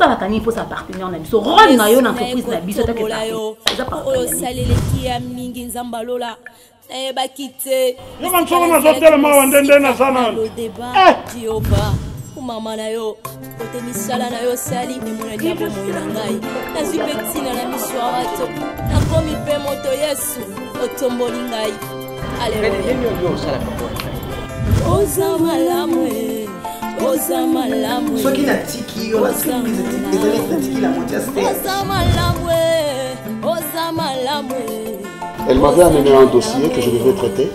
ça tani pour sa partenaire na biso rôle na yo na entreprise na biso ta que ça oyo saleleki ya mingi nzambalola bakite yo mantsongo na zotela mawa ndende na sana Jehova mama na yo kote misala na yo sali emona diabo moina ngai nazwi pe ntina na miso ya bato nakomi mpe moto Yesu otomboli ngai aleluya oza malamu oza malamu soki natiki yo natiki la moitié oza malamu oza malamu. Elle m'avait amené un dossier que je devais traiter.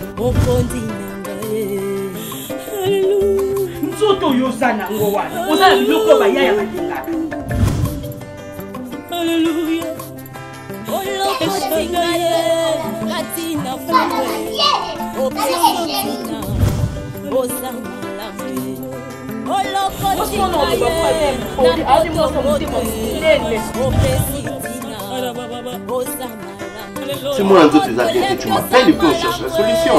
C'est moi un autre qui tu m'appelles et puis on cherche la solution.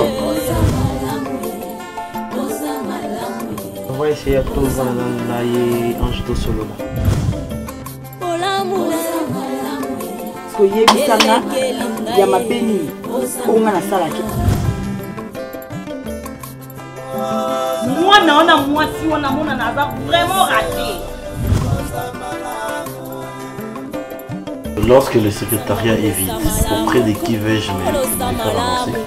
On va essayer de trouver un ange de solo. Parce que yebisanga ya mapeni onga na salaki. Moi na moi si on a mona na vraiment raté. Lorsque le secrétariat est vide, auprès de qui vais-je me faire avancer?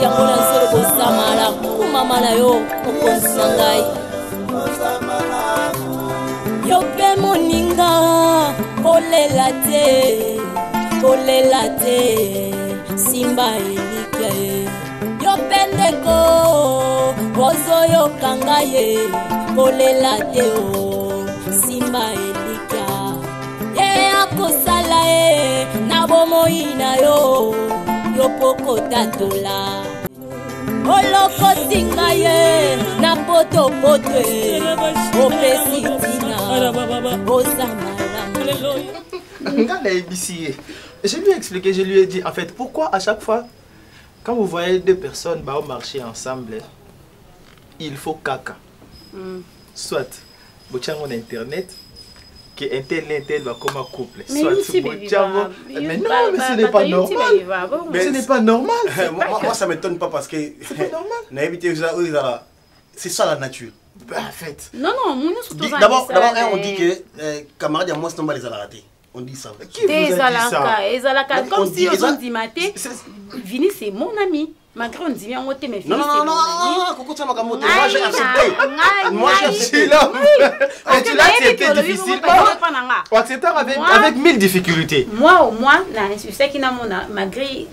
Yangona solo bosamala kumama na yo okonsa ngai yo pe moninga kolela te simba elike yo pe ndeko ozoyoka ngai kolela te o simba elika ye akosala na bomoi na yo poko tatola olokotinga ye na poto opesitina osamala. Je lui ai expliqué, je lui ai dit en fait pourquoi à chaque fois quand vous voyez deux personnes marcher ensemble, il faut caca. Soit vous avez mon internet que Intel va comme un couple. Mais soit mais non, mais ce n'est pas normal. Mais ce n'est pas normal. Moi ça m'étonne pas parce que c'est pas normal. C'est ça la nature. En fait. Non, d'abord on dit que camarade à moi c'est pas les raté. On dit ça. Qui vous a dit ça? Comme si on dit maté. Vini c'est mon ami. Malgré on dit bien on mais non, Coco Tchamakamото, moi j'ai accepté. Moi j'ai accepté. Et tu l'as accepté difficilement. Ou accepté avec 1000 difficultés. Moi au moins, je sais qu'il y a malgré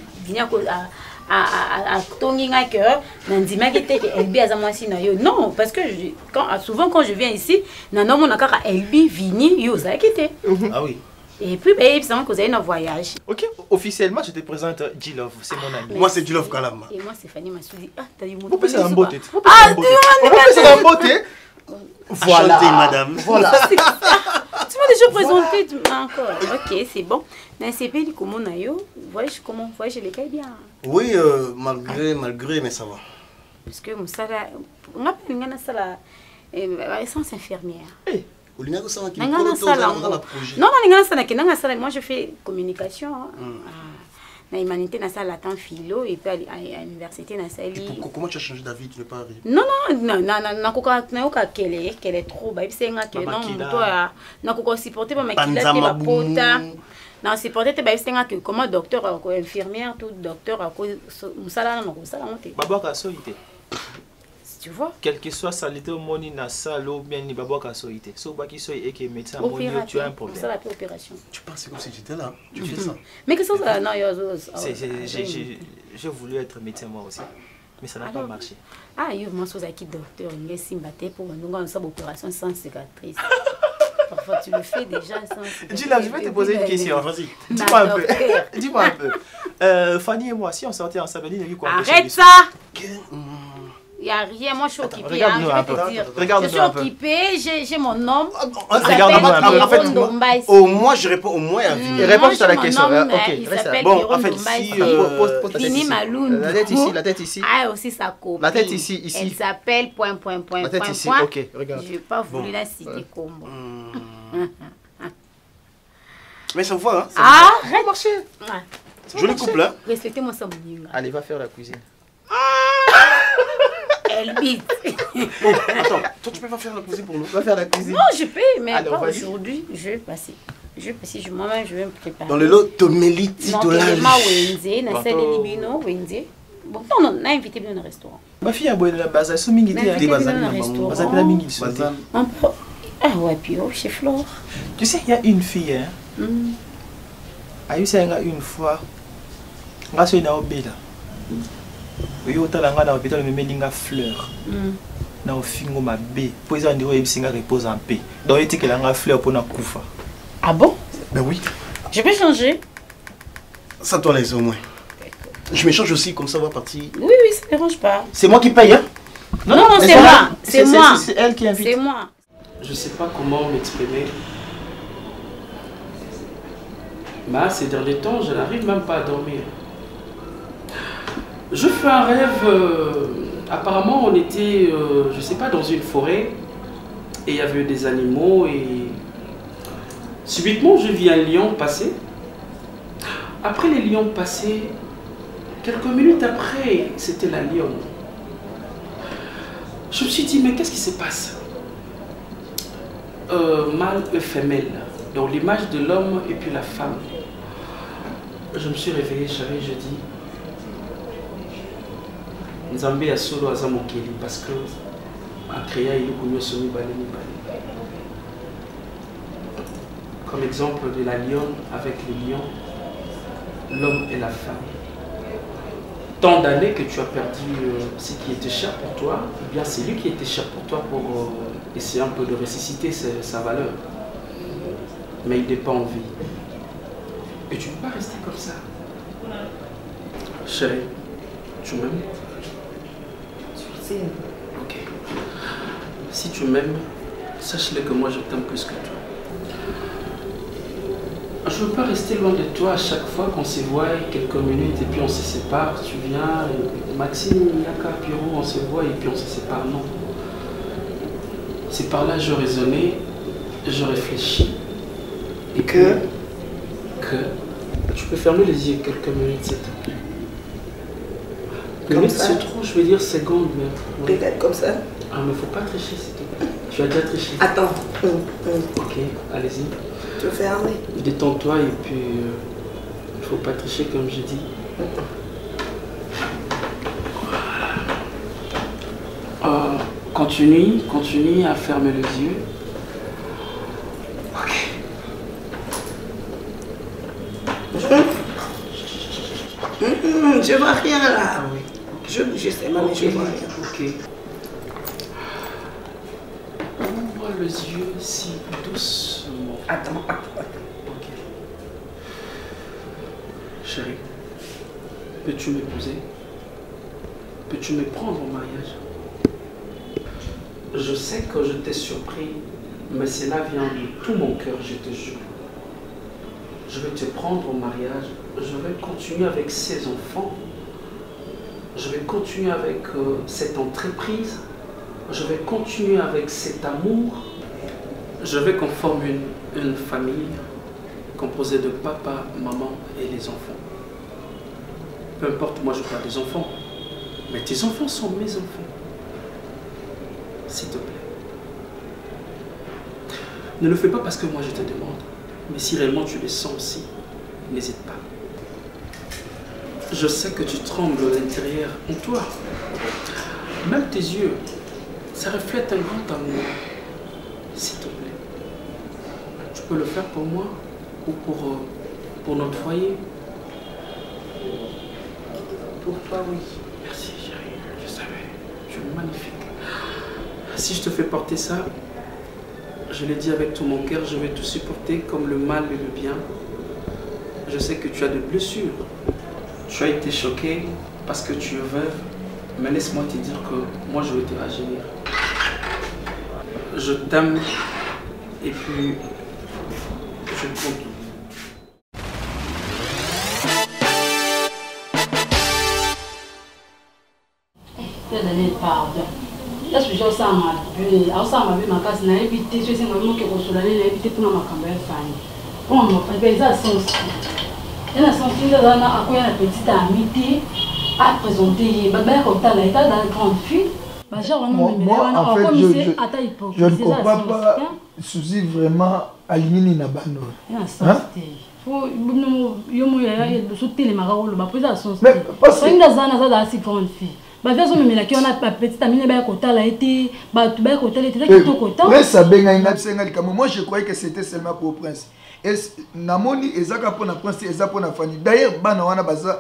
à Tonginga cœur, non, parce que souvent quand je viens ici, non, on a car Elbi vini yosa quitté. Ah oui. Et puis, ils savent que vous avez un voyage. Ok, officiellement, je te présente G-Love, c'est mon ami. Moi, c'est G-Love Kalama. Et moi, c'est Fanny Massoudi. Ah, t'as dit mon Vous pensez en beauté. Ah, tu vois, en beauté. Voilà, madame. Voilà. Tu m'as déjà présenté encore. Ok, c'est bon. Mais c'est pas comment on a eu. Voyage comment, voyage les cas bien. Oui, malgré, mais ça va. Parce que mon salaire, on a pas une salaire, essence infirmière. Non, moi je fais communication. Na humanité na salle attend philo et puis à l'université na salle. Comment tu as changé d'avis, tu n'es pas arrivé? Non, qu'elle est trop bah c'est nga que non toi na ko supporter pas ma kila te ba pota. Na supporter ba c'est nga que comment docteur infirmière tout docteur à cause musala na ko sala monter. Baba ka soité. Tu vois, quel que soit salité au moni na salle ou bien ni babo ka soité. So ba ki soy et que médecin moni tu as un problème. Ça la opération. Tu penses comme si j'étais là. Tu fais ça. Mais que ça non j'ai voulu être médecin moi aussi. Mais ça n'a pas marché. Ah, moi je suis docteur, il est simbaté pour nous on ça opération sans cicatrice. Parfois tu le fais déjà sans cicatrice. Dis là, je vais te poser une question. Vas-y. Dis-moi un peu. Fanny et moi, si on sortait ensemble, arrête ça. Il n'y a rien, moi je suis occupée. Regarde-nous un peu. Je suis occupée, j'ai mon homme. Regarde-moi un peu. En fait, moi je réponds au moins à Vini. Réponds à la question. Il s'appelle bon, en fait, si Vini Maloun. La tête ici. Ah, aussi sa copine. La tête ici. Elle s'appelle ... La tête ici, ok, regarde. Je n'ai pas voulu la citer comme. Mais ça vous voit, hein? Ah, Ça va marcher. Joli couple, hein? Respectez-moi ça, mon Allez, va faire la cuisine. Elle bite. Attends, toi tu peux pas faire la cuisine pour nous? Va faire la cuisine. Non, je peux, mais alors, pas aujourd'hui. Je vais passer. Moi-même, je vais me préparer. Dans le lot, Tomeliti, Tolali. Non, Wednesday, na salle Libino, Wednesday. Bon, on a invité dans un restaurant. Ma fille a beau la base, elle est mingi. Des bazar, ah ouais, puis oh, chez Flore. Tu sais, il y a une fille, hein. A eu ça une fois. On a fait une obéda. Oui, autant la gana hôpital me melinga fleur. Na ofingo ma bé. Pour ça on dirait singa repose en paix. Donc il dit que la fleur pour na kufa. Ah bon? Ben oui. Je peux changer. Ça toi les au moins. Je me change aussi, comme ça on va partir. Oui, ça ne dérange pas. C'est moi qui paye, hein? Non, c'est moi. C'est moi. C'est elle qui invite. C'est moi. Je ne sais pas comment m'exprimer. Mais ces derniers temps, je n'arrive même pas à dormir. Je fais un rêve. Apparemment, on était, je ne sais pas, dans une forêt. Et il y avait des animaux. Et subitement, je vis un lion passer. Après les lions passés, quelques minutes après, c'était la lionne. Je me suis dit, mais qu'est-ce qui se passe? Mâle et femelle. Donc l'image de l'homme et puis la femme. Je me suis réveillé, je dis, Nzambe a solo azamokeli parce que a créé il a somi balé. Comme exemple de la lionne avec le lion, l'homme et la femme. Tant d'années que tu as perdu ce qui était cher pour toi, eh bien c'est lui qui était cher pour toi pour essayer un peu de ressusciter sa valeur. Mais il n'est pas en vie. Et tu ne peux pas rester comme ça. Chérie, tu m'aimes? Ok. Si tu m'aimes, sache-le que moi je t'aime plus que toi. Je ne veux pas rester loin de toi à chaque fois qu'on se voit quelques minutes et puis on se sépare. Tu viens, Maxime, Yaka, Pierrot, on se voit et puis on se sépare. Non. C'est par là que je raisonnais, je réfléchis. Et que tu peux fermer les yeux quelques minutes, s'il te plaît. Minutes, c'est trop, je veux dire secondes. Mais... Peut-être comme ça. Ah, mais faut pas tricher, s'il te plaît. Tu as déjà triché. Attends. Ok, allez-y. Tu veux fermer? Détends-toi et puis il faut pas tricher comme je dis. Continue à fermer les yeux. Ok. Je vois rien là. Ah oui. Je sais pas, mais je vois rien. Ok. Ouvre les yeux si doucement. Attends. Ok. Chérie, peux-tu m'épouser? Peux-tu me prendre au mariage? Je sais que je t'ai surpris, mais cela vient de tout mon cœur, je te jure. Je vais te prendre au mariage, je vais continuer avec ces enfants, je vais continuer avec cette entreprise, je vais continuer avec cet amour. Je vais qu'on forme une famille composée de papa, maman et les enfants. Peu importe, moi je parle des enfants, mais tes enfants sont mes enfants. S'il te plaît. Ne le fais pas parce que moi je te demande, mais si réellement tu les sens aussi, n'hésite pas. Je sais que tu trembles à l'intérieur en toi. Même tes yeux, ça reflète un grand amour. S'il te plaît. Tu peux le faire pour moi ou pour notre foyer? Pour toi, oui. Merci chérie, je savais. Tu es magnifique. Si je te fais porter ça, je l'ai dit avec tout mon cœur, je vais tout supporter comme le mal et le bien. Je sais que tu as des blessures. Tu as été choquée parce que tu es veuve, mais laisse-moi te dire que moi je vais te rajeunir. Je t'aime et puis je compte. Pardon. Là, je suis au sein de ma case, je évité, je suis évité pour ma campagne. On m'a fait ça sans il y a une petite amitié à présenter. Dans la grande fille. Moi, en fait, je ne comprends pas Suzy vraiment aligné na bano. Mais parce que bah vers on me qui on a pas petite amie ba kota là été ba tu ba kota là était tout kota prince abenga ina sengali comme moi je croyais que c'était seulement pour prince et namoni ezaka pour na prince eza pour na fani d'ailleurs bana wana baza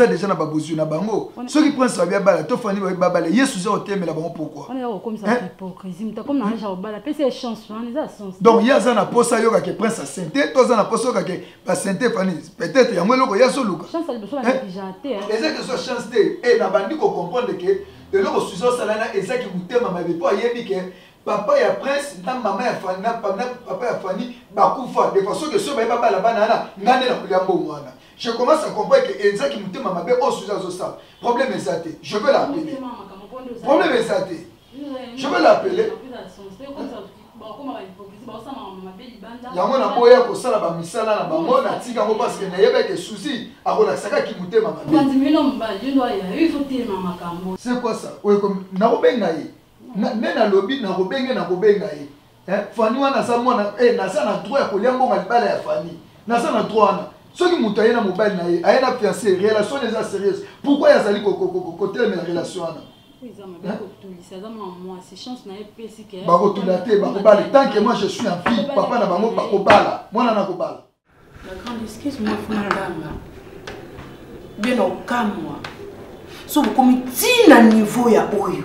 déjà na babozu na bango ceux qui prince abia bala to fani ba bala yesu za otemela bango pourquoi on est comme ça hypocrisie mais comme na ja bala pese chance on les a sens donc yaza na posa yoka que prince a sainté toza na posa yoka que ba sainté fani peut-être yango loko yaso luka chance a besoin de jaté ezaka que soit chance té et na bandi ko comprendre que de l'eau suzo salana ezaki mutema mabe po ayebi que papa ya prince na maman ya fani na papa ya fani bakufa de façon que so ba bala bana ngane na kuliambo mwana je commence à comprendre que ezaki mutema mabe o suzo ça problème ezate je veux l'appeler problème ezate je veux l'appeler yango na boya kosala ba misala na bango na tika ngo parce que na yeba que souci akola saka ki mutema mabe c'est quoi ça oui comme na robenga yi na lobby na robenga yi fani wana sa mona na sa na droit ya koliambo malibala ya fani na sa na droit na soki mutu ayena mobile na ye ayena fiancé relation eza sérieuse pourquoi yazali côté la relation wana tant que moi je suis en fille, papa n'a pas moi moi n'a pas. La grande excuse-moi, madame. Bien au cas moi. So vous commettez un niveau ya oyo.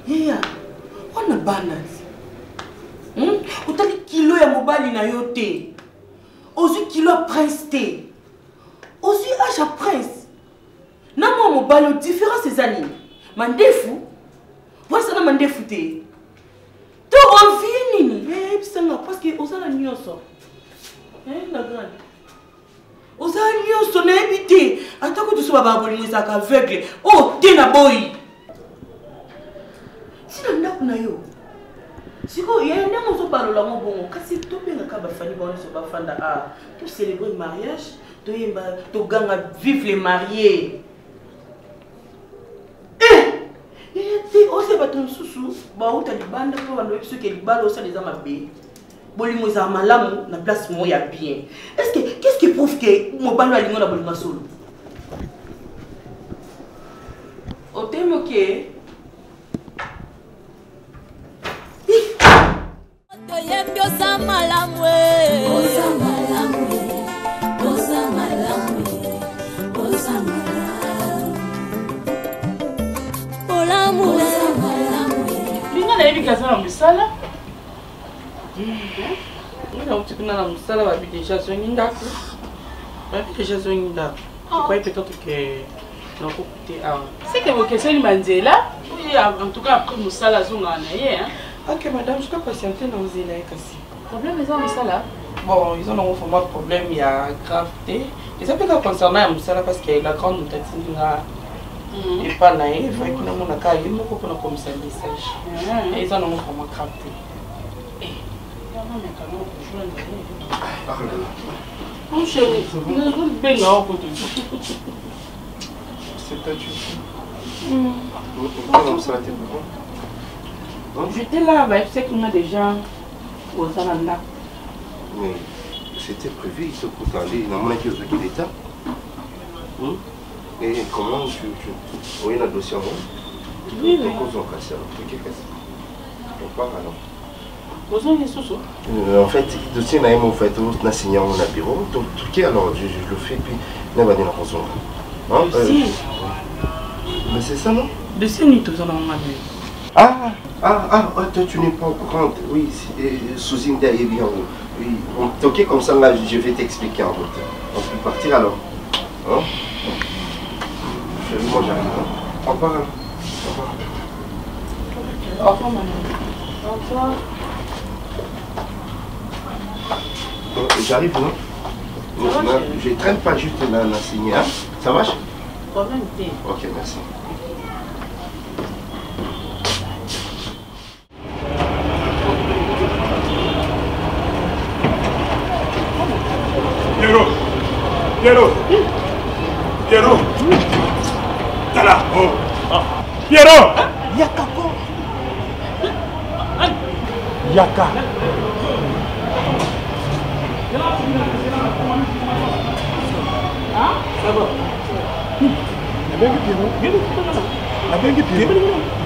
Yeah, on a banal. Otali kilo ya mobile na yote. Ozu kilo prince te. Ozu acha prince. Namo mobile différent ces années. Mandefu. Voilà ça na mandefu te. To envie nini? Eh bisanga parce que osala nyoso. La grande. Osala nyoso na ebité. Atako tu so baba bolingo sa ka aveugle. Oh, te na boy. Sina ndaku na yo. Siko ya ndamo so balola mo bongo kasi to benga ka ba fani ba so ba fanda to célébrer le mariage, to yemba to ganga vivre les mariés. Ose baton susu ba uta libanda po bando biso ke libalo ça les amabe bolimo za malamu na place mo ya bien. Qu'est-ce qui prouve que mo bando alingo na bolimo solo otemo ke to yembio za malamu oza malamu oza malamu oza malamu olamu na yebi kaza na musala ina utikuna na musala babi déjà zongi ndako babi déjà zongi ndako je croyais peut-être que non côté c'est que vos questions manzela oui en tout cas après musala zonga na ye ok madame je peux patienter dans zela kasi problème ils ont musala bon ils ont un format problème il y a gravité et ça peut être concernant musala parce que la grande mutatinga et pas là, il faut que nous n'ayons pas comme ça message. Et ça, nous avons vraiment capté. Mon chéri, nous avons bien à côté. C'est toi, tu j'étais là, avec ce qu'on a déjà aux Alanda. Oui, c'était prévu, il se coûte aller. Il a moins qu'il y ait l'état. Et comment tu oui, la dossier en haut? Oui, oui. On part alors. En fait, le dossier n'a pas fait tout, n'a signé en bureau. Donc, alors, je le fais, puis n'a pas dit la raison. Mais c'est ça, non? Le dossier n'est toujours dans ma toi, tu n'es pas au courant. Oui, sous une derrière bien. Oui, ok, comme ça, là, je vais t'expliquer en route. On peut partir alors. Oh. Moi j'arrive. Au revoir. Au revoir, maman. Au revoir. J'arrive, non? Je ne traîne pas juste la signer. Hein? Ça va? Problème, ok, merci. Pierrot. Tala. Oh. Pierrot. Yaka ko. Yaka. Ça va.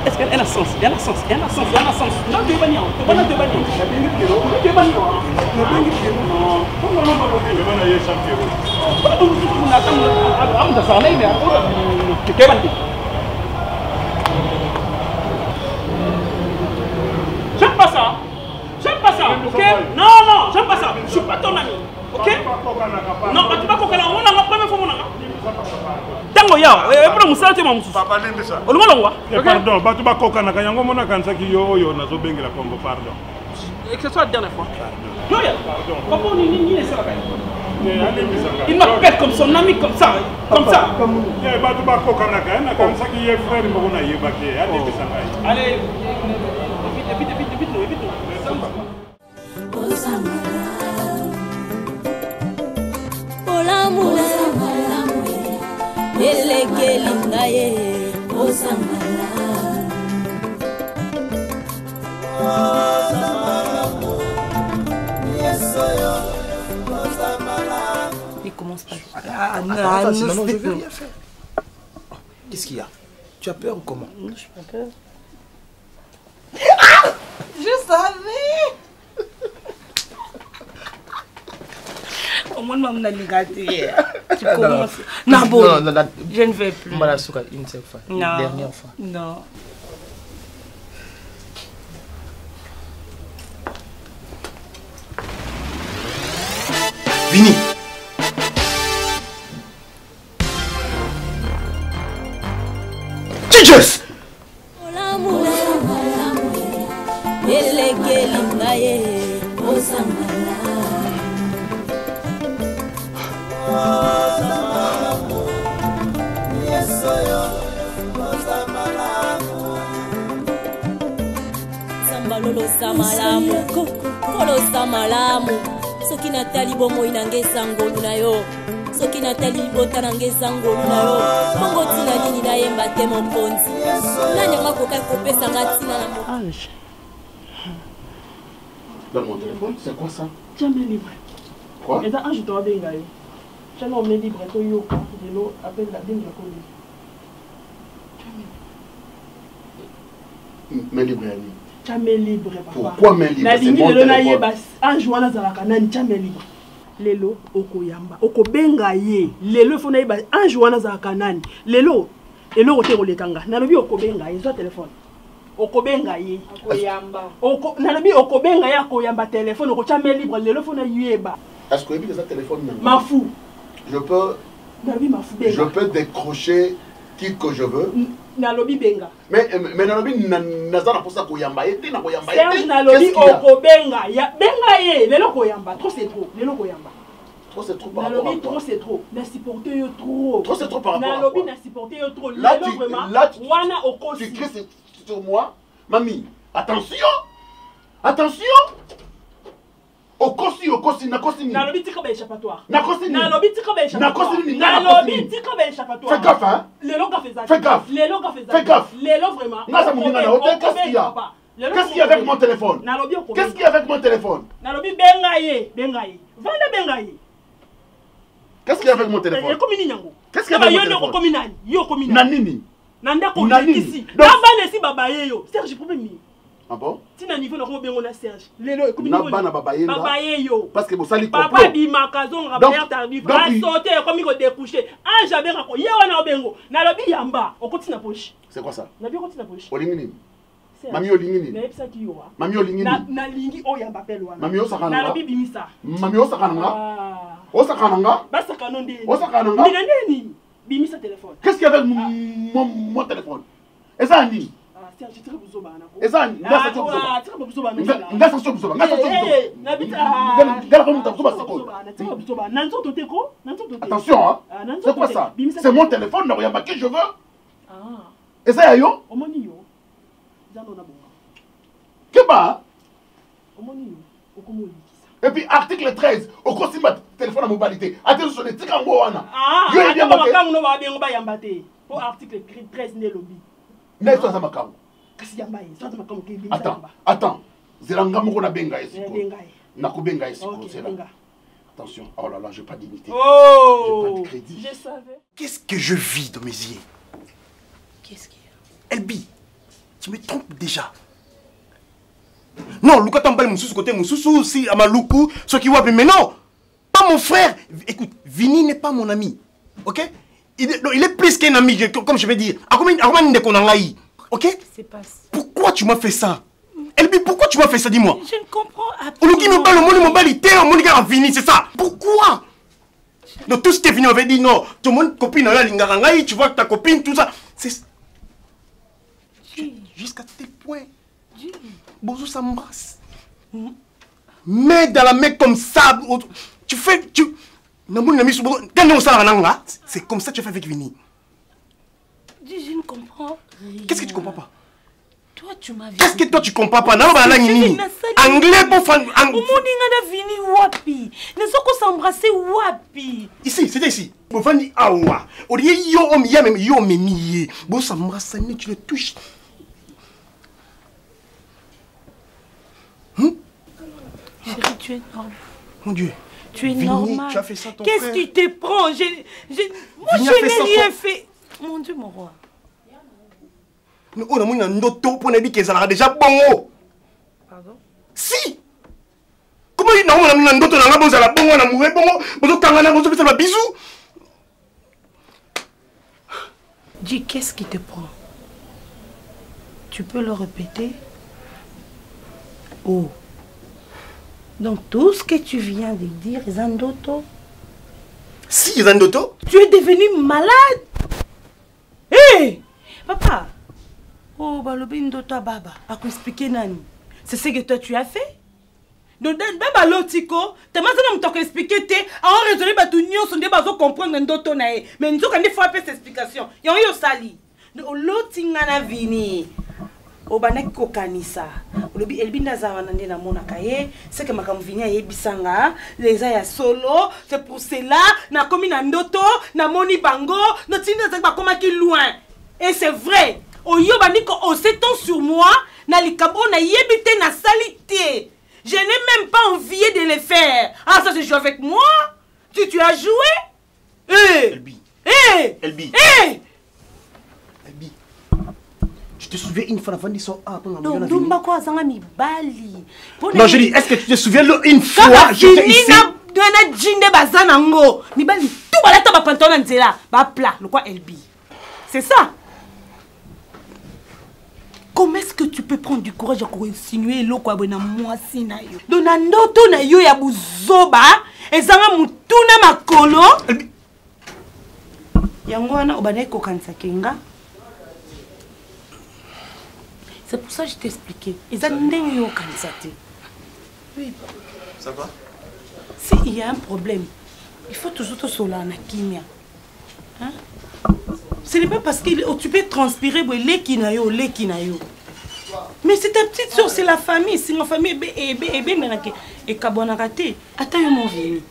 Est-ce qu'elle a sens? Elle a sens. Elle a sens. Elle a sens. Non, tu es banni. Tu es banni. Tu es banni. Tu es banni. J'aime pas ça. J'aime pas ça. Ok? Non, non, j'aime pas ça. Je suis pas ton ami. Ok? Non, tu vas coquer là. On a la première fois. Tango ya, pour musala te mamusu. Papa nembisa. Olumolongwa. Pardon, batu bakoka na kanyango mona kansaki yo nazo bengela Congo, pardon. Et que ce soit la dernière fois. Non, pardon. Papa ni ne sera pas. Il m'appelle comme son ami comme ça. Eh batu bakoka na kansaki ye frère mbona yebake. Allez bisanga. Allez. Vite nous. Elekeli ngaye osangala il commence pas. Non, je vais rien faire. Qu'est-ce qu'il y a? Tu as peur ou comment? Non, je n'ai pas peur. Ah! Je savais. Au moins, maman n'a pas gâté. Tu commences. Non, bon. Non, je ne vais plus. Malasuka, une seule fois. Non. Une dernière fois. Non. Vini. Jesus. Kolosa malamu soki natali bomoi nange sangolu na yo soki natali libota nange sangolu na yo bongo tina nini nayemba te mokonzi nani akoka kopesanga tina na mo Ange. Donne mon téléphone, c'est quoi ça? Jamais libre. Quoi? Et Ange doit bien gagner. Jamais on est libre, toi yo, de l'eau, appelle la dingue la commune. Mais libre, jamais libre, papa. Pourquoi mais libre? La ligne de l'Onaïeba, Ange wana zalaka nani jamais libre. Lelo okoyamba, okobenga ye. Lelo fonaïba, Ange wana zalaka nani. Lelo ote olekanga. Nalobi okobenga ye, soit téléphone. Okobenga ye. Okoyamba. Nalobi okobenga ye akoyamba téléphone, oko jamais libre. Lelo fonaïba. Est-ce que vous avez un téléphone maintenant? Ma fou. Je peux décrocher qui que je veux. Nalobi benga. Mais nalobi nazana pour ça koyamba ete na koyamba ete. Serge nalobi okobenga ya benga ye lelo koyamba trop c'est trop lelo koyamba. Trop c'est trop par rapport à Nalobi trop c'est trop. Na supporter yo trop. Trop c'est trop par rapport à Nalobi na supporter yo trop. Là tu vraiment wana okosi. Tu cries sur moi. Mamie, attention. Okosi na kosi ni. Nalobi tika ba échappatoire. Nakosi ni. Nalobi tika ba échappatoire. Nalobi tika ba échappatoire. Fais gaffe hein. Lelo ka fais Fais gaffe. Fais gaffe. Lelo vraiment. Qu'est-ce qu'il y a? Qu'est-ce qu'il y a avec mon téléphone? Qu'est-ce qu'il y a avec mon téléphone? Nalobi benga ye. Vanda benga ye. Qu'est-ce qu'il y a avec mon téléphone? Qu'est-ce qu'il y a avec mon téléphone? Yo komina. Nanini. Nanda ko ici. Namba si baba yeyo. Serge problème. Ah bon? Tina niveau na ko bengo na Serge. Lelo komina. Na bana baba yeyo. Baba yeyo. Parce que vous sali papa bi makazon rabert tardif. A sauté comme il découcher. Ah j'avais rako. Ye wana bengo. Na lobi yamba. Okoti na poche. C'est quoi ça? Na bi okoti na poche. Olingini. Mami olingini. Mami olingini. Na lingi o ya mbapel wana. Mami osakana. Na bibi misa. Mami osakana. Osakana. Basakana ndé. Osakana. Mina nini? Bimisa téléphone. Qu'est-ce qu'il y a avec mon téléphone? Et ça Annie. Ah, c'est un très beau bana. Et ça Annie. Ah, très beau bana. Ngasa so buzoba. Ngasa so buzoba. Nabita. Ngala ko mutabuzoba siko. Très beau bana. Nanzo toteko. Nanzo toteko. Attention hein. C'est quoi ça? C'est mon téléphone, non, yamba qui je veux. Ah. Et ça yo? Omoni yo. Zano na bonga. Keba? Omoni yo. Okomo. Et puis article 13, au consigne téléphone à mobilité. Attention, les tika ngwana. Ah, yo bien ba makamu no ba bengo ba yambate. Pour article 13 ne lobby. N'est ça makamu. Kasi yambaye, ça makamu ke bi. Attends. Zelanga moko na benga esiko. Benga. Na ko benga esiko, c'est là. Attention. Oh là là, j'ai pas d'unité. Oh! J'ai pas de crédit. Je savais. Qu'est-ce que je vis dans mes yeux? Qu'est-ce qu'il y a? Elbi, tu me trompes déjà. Non, Luka Tambal Moussous côté Moussous aussi, Amaloukou, ceux qui voient, mais non, pas mon frère. Écoute, Vini n'est pas mon ami, ok? Il est plus qu'un ami, comme je vais dire. Ok? Pourquoi tu m'as fait ça? Elbi, pourquoi tu m'as fait ça, dis-moi? Je ne comprends absolument pas. Mon Vini, c'est ça. Pourquoi? Donc tout ce que Vini avait dit, non, tout le monde copine, tu vois que ta copine, tout ça. C'est jusqu'à tel point. Bozo s'embrasse. Mais dans la main comme ça, tu fais. C'est comme ça que tu fais avec Vini. Je ne comprends rien. Qu'est-ce que tu comprends pas? Toi, tu m'as vu. Qu'est-ce que toi tu comprends pas? Anglais pour faire. Vini wapi. Ne sont qu'on s'embrasser wapi. Ici, c'était ici. Bon, Fanny, awa. Au lieu yo memi. Bon, s'embrasser, tu le touches. Chérie, tu es normal. Mon Dieu. Tu es Vini, normal. Tu as fait ça ton Qu'est-ce qui te prend? Moi, je n'ai rien fait. Mon Dieu, mon roi. On a un auto pour dire que ça a déjà bon. Pardon? Si. Comment il y a un auto dans la bonne, ça la bonne, on a mouru bon, on a bisous. Dis, qu'est-ce qui te prend? Tu peux le répéter? Oh. Donc tout ce que tu viens de dire, Zandoto. Si, Zandoto. Tu es devenu malade. Hé, hey, papa. Oh, balobi ndoto baba. A expliquer nani. C'est ce que toi tu as fait. Donc baba lotiko, t'as maintenant me t'as expliqué te, en raisonner ba tout nyon son débat comprendre ndoto nae. Mais nous quand il faut faire cette explication. Yon yo sali. Donc lotinga na vini. Obanek kokanisa olobi elbinda zawana nde na mona kaye c'est que makamvini ayebisanga les ya solo c'est pour cela na komi na ndoto na moni bango notinda za ba komaki loin et c'est vrai oyo baniko on s'étend sur moi na likabo na yebite na salité je n'ai même pas envie de le faire. Ah ça c'est joué avec moi. Tu as joué. Elbi. Elbi. Tu te souviens une fois avant de son ah pendant non dumba quoi zanga mi bali. Non je dis est-ce que tu te souviens une fois j'étais ici na jinde bazana ngo mi bali tout balata ba pantalon nzela ba plat le quoi Elbi. C'est ça. Comment est-ce que tu peux prendre du courage pour insinuer lo kwa bona mwasi na yo? Dona ndoto na yo ya buzoba ezanga mutuna makolo. Yango wana obana ko kanisa kenga. C'est pour ça que je t'ai expliqué. Ils ont dit au kanisa. Oui. Ça va? S'il y a un problème, il faut toujours te sola na kimia. Hein? Ce n'est pas parce que tu peux transpirer pour les kinayo, les kinayo. Mais c'est ta petite soeur, c'est la famille. C'est ma famille et kabonarate. Attends mon vieux.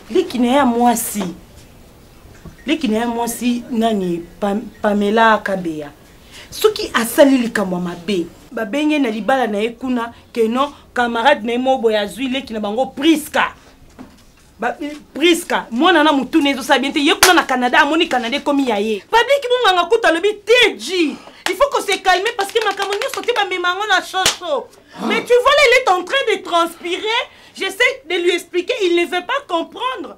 Les kinayo moi si. Les kinayo moi si nani Pamela Kabea. Ce qui a sali likamwa mabe. Ba benge na libala na ekuna que non camarade na mo boyazui les ki na bango Priska. Priska, moi nana mutu nezo sabiente yekuna na Canada amoni Canada komi yaye. Public munganga kuta lobi teji. Il faut qu'on se calme parce que ma camonio sorti ba memango na chocho. Mais tu vois il est en train de transpirer, j'essaie de lui expliquer, il ne veut pas comprendre.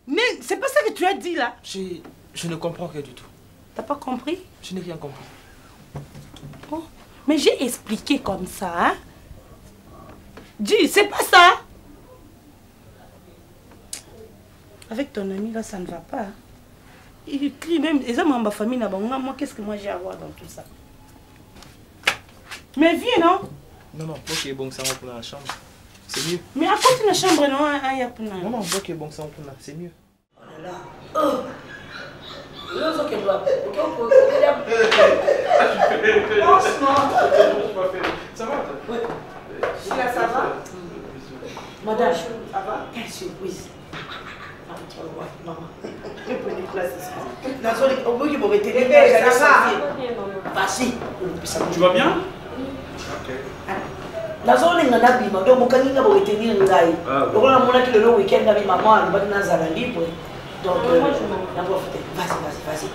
Mais c'est pas ça que tu as dit là. Je ne comprends rien du tout. T'as pas compris? Je n'ai rien compris. Oh. Mais j'ai expliqué comme ça, hein. Dis, c'est pas ça. Avec ton ami là, ça ne va pas. Il crie même. Et ça, ma famille là-bas. Moi, qu'est-ce que moi j'ai à voir dans tout ça? Mais viens, non? Non, ok, bon, ça va pour la chambre. C'est mieux. Mais à côté de la chambre, non, non, ok, bon, ça va pour la, c'est mieux. Oh là là. Oh. Ça va? Oui. Ça va? Madame, ça va? Quelle surprise. Maman, je peux une place ici. Au bout du mauvais téléphone, ça va? Vas-y. Tu vas bien? Ok. nazolinga nabima donc mokangi nga boretenir ngai lokola namonaki lelo weekend abi mama alobaki nazala libre donc na profite vas-y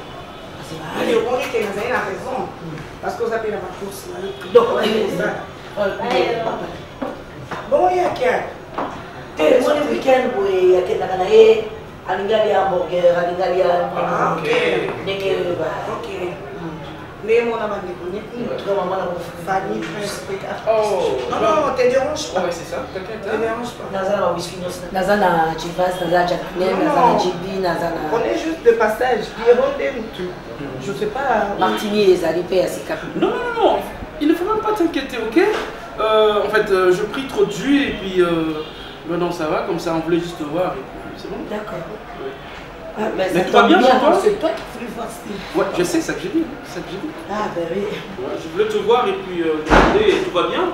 allez au moins que nazali na raison parce que oza pe na bacourse donc bon yaki te moni weekend boye yakendaka na ye alingali ya hamburger alingali ya ndenge mais mon amandé connaît maman la famille non te dérange pas ouais c'est ça te dérange pas nazana na whisky nazana chivas nazana jacqueline nazana jibi nazana on est juste de passage je sais pas martini ezali pe ya sika non il ne faut même pas t'inquiéter ok en fait je pris trop de jus et puis non ça va comme ça on voulait juste te voir et puis c'est bon d'accord mais tu vas bien chez toi? C'est toi qui voulais voir Steve. Ouais, je sais, c'est ça que j'ai dit. Ah ben oui. Ouais, je voulais te voir et puis demander, tout va bien?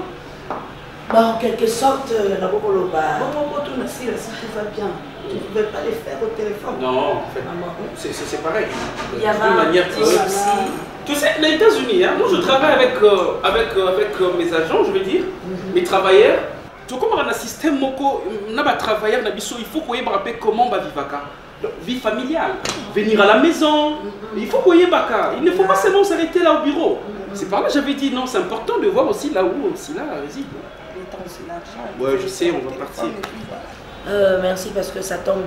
Bah en quelque sorte, la bobolo bah. Si tout va bien. Tu ne pouvais pas les faire au téléphone. Non, en fait, c'est pareil. Il y a de manière aussi. Tu sais, les États-Unis, hein, moi je travaille avec mes agents, je veux dire, mes travailleurs. Tu vois, comme on a un système, on a un travailleur, il faut qu'on ait rappelé comment on va vivre. Vie familiale, venir à la maison, il faut qu'on y ait baka. Il ne faut pas seulement s'arrêter là au bureau. C'est par là que j'avais dit non, c'est important de voir aussi là où aussi là réside. Ouais, je sais, on va partir. Merci parce que ça tombe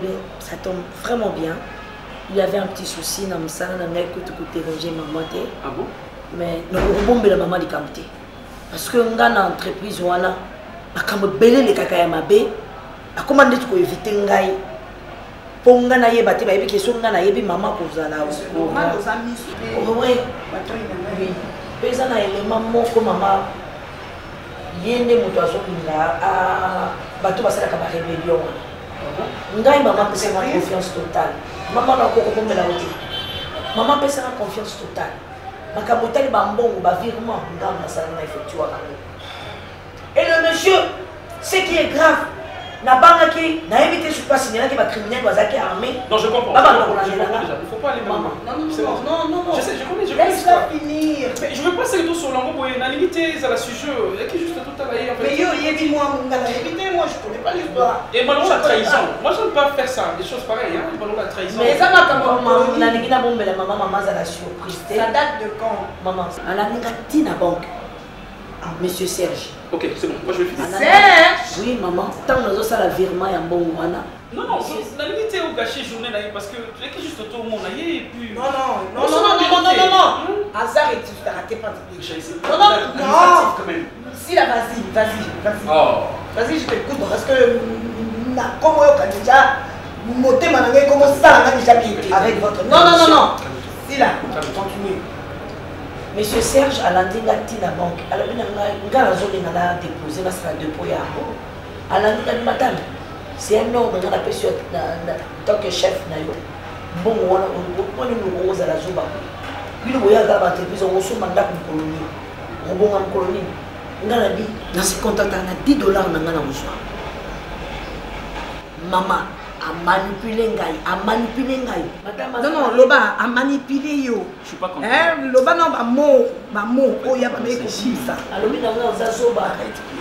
vraiment bien. Il y avait un petit souci dans ça, dans le coup de déranger maman. Ah bon? Mais nous avons la maman du camté. Parce que dans l'entreprise, on a belé les kakayamabe, a commandé de éviter ngai. Ponga na yeba te ba yebi question nga na yebi maman kozala oui pesa na élément moko mama yende moto azolinga bato basalaka ba rébellion ngai maman pesa na confiance totale maman na koko komela oti maman pesa na confiance totale makambo tali ba mbongo ba virement ngam na sala na effectuer et le monsieur ce qui est grave na banga qui na évité sur pas signaler que va criminel doit être armé. Non je comprends. Il faut pas aller maman. Non. Je sais, je connais. Laisse-la finir. Mais je veux pas c'est tout sur l'angle pour la limiter à la sujet. Il y a qui juste tout à l'heure. Mais yo, il moi mon gars, évitez moi, je connais pas l'histoire. Et maintenant la trahison. Moi je ne peux pas faire ça, des choses pareilles hein, maintenant la trahison. Mais ça va comme maman na ningina bombe la maman à la surprise. Ça date de quand? Maman, à la ningina banque. Monsieur Serge. Ok, c'est bon, moi je vais finir. Serge? Oui, maman. Tant nous avons la virement et bon wana. Non, la limite est au gâcher journée là parce que tu es juste tout le monde là et puis. Non. Hasard et tu t'as raté pas de Non. Quand même. Si là, vas-y. Oh. Vas-y, je t'écoute parce que comment on a déjà monté ma langue, comment ça on a déjà quitté avec votre. Non. Si là, continue. Monsieur Serge a landé la banque. Alors, il a déposé la dépôt. Madame, c'est un homme qui a appelé en tant que chef. Bon, on est à la Zouba. Il y a une entreprise, on a un mandat pour colonie. On a une colonie. On a dit, dans ce contact, on a $10 dans la maman. A manipuler ngai. Non, Loba a manipulé yo. Je suis pas content. Loba non ba mot oya ba meko ça. Alobi na nga zazoba.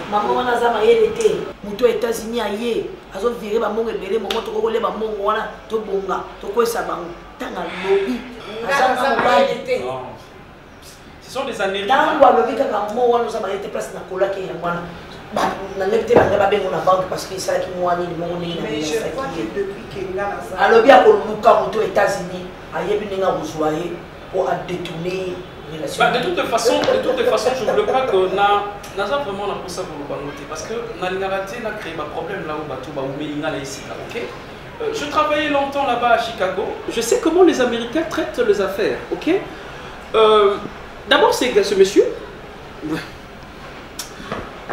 Maman wana za mayelete. Muto États-Unis aye. Azo virer ba mongo ebele momo to ko leba mongo wana to bonga to ko esa bango. Tanga lobi. Za mayelete. Ce sont des années. Tango alobi kaka mo wana za mayelete place na kola ke wana. Parce que c'est qui moi ni mon nez. Mais je crois que depuis qu'il a ça. Alors bien pour nous quand aux États-Unis, aïe bien nga pour détourner Bah, de toute façon, je ne veux pas que n'a vraiment la ça pour le noter parce que n'a raté n'a créé un problème là où Batou Melinga ici, ok? Je travaillais longtemps là-bas à Chicago. Je sais comment les Américains traitent les affaires, ok? D'abord, c'est ce monsieur.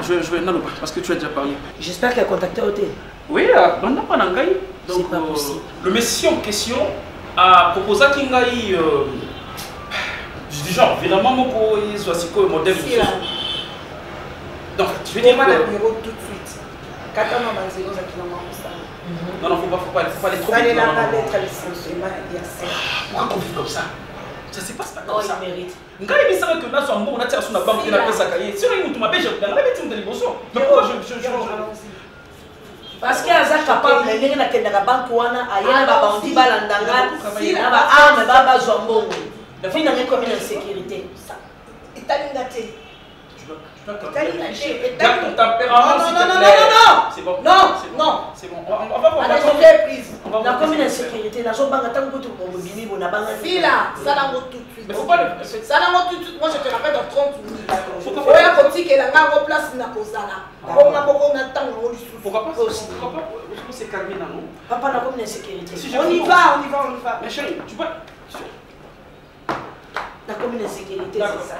Je vais non, parce que tu as déjà parlé. J'espère qu'il a contacté Oté. Oui, on n'a pas d'engaï. Donc, pas possible. Le monsieur en question a proposé qu'il y ait je dis genre, évidemment, mon soit si quoi modèle. Donc, je vais dire. Comment le bureau tout de suite. Quand on a banzé, nous avons non, non, faut pas aller trop vite. Il a pas d'être licenciement, il y a ça. Pourquoi on vit comme ça? Ça se passe pas comme ça. Il mérite. Quand il savait que là, on a tiré sur la banque, il a fait sa carrière. Si on m'a payé, je vais mettre une délibération. Pourquoi je parce qu'il y a un capable de venir dans la banque, il y a un bandit balandanga, il y a un arme, baba zombongo. La fille n'a pas commis d'insécurité. Il t'a lingaté. Garde ton tempérament, s'il te plaît. C'est bon. Non. C'est bon. On va voir. La commune d'insécurité, la zone banque, tant que tu peux me banque. Fila, ça l'a tout de suite. Mais faut pas le. Ça l'a tout de suite. Moi, je te rappelle dans 30 minutes. Faut que tu aies la main place dans la cosana. Pourquoi pas? C'est calmé, non? Papa, la commune d'insécurité. On y va. Mais chérie, tu vois. La commune d'insécurité, c'est ça.